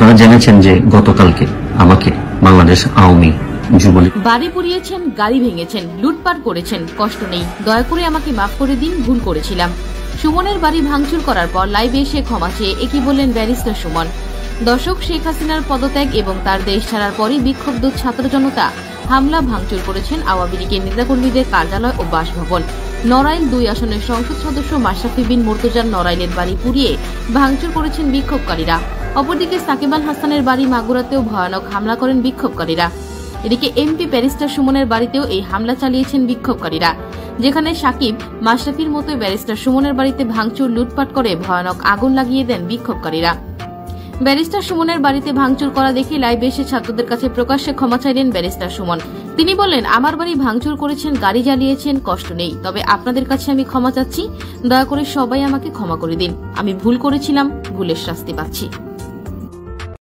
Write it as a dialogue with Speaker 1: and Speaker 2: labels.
Speaker 1: আপনারা জেনেছেন যে গতকালকে আমাকে বাংলাদেশ আওয়ামী যুবলীগ
Speaker 2: বাড়ি পুড়িয়েছেন, গাড়ি ভেঙেছেন, লুটপাট করেছেন, কষ্ট নেই, দয়া করে আমাকে মাফ করে দিন, ভুল করেছিলাম। সুমনের বাড়ি ভাঙচুর করার পর লাইভে এসে ক্ষমা চেয়ে একই বললেন ব্যারিস্টার সুমন। দর্শক, শেখ হাসিনার পদত্যাগ এবং তার দেশ ছাড়ার পরই বিক্ষুব্ধ ছাত্র জনতা হামলা ভাঙচুর করেছেন আওয়ামী লীগের নেতাকর্মীদের কার্যালয় ও বাসভবন। নড়াইল 2 আসনের সংসদ সদস্য মাশরাফি বিন মুর্তজার নড়াইলের বাড়ি পুড়িয়ে ভাঙচুর করেছেন বিক্ষোভকারীরা। অপরদিকে সাকিব আল হাসানের বাড়ি মাগুরাতেও ভয়ানক হামলা করেন বিক্ষোভকারীরা। এদিকে এমপি ব্যারিস্টার সুমনের বাড়িতেও এই হামলা চালিয়েছেন বিক্ষোভকারীরা, যেখানে সাকিব মাশরাফির মতো ব্যারিস্টার সুমনের বাড়িতে ভাঙচুর লুটপাট করে ভয়ানক আগুন লাগিয়ে দেন বিক্ষোভকারীরা। ব্যারিস্টার সুমনের বাড়িতে ভাঙচুর করা দেখে লাইভে এসে ছাত্রদের কাছে প্রকাশ্যে ক্ষমা চাইলেন ব্যারিস্টার সুমন। তিনি বললেন, আমার বাড়ি ভাঙচুর করেছেন, গাড়ি জ্বালিয়েছেন, কষ্ট নেই, তবে আপনাদের কাছে আমি ক্ষমা চাচ্ছি, দয়া করে সবাই আমাকে ক্ষমা করে দিন। আমি ভুল করেছিলাম, ভুলের শাস্তি পাচ্ছি।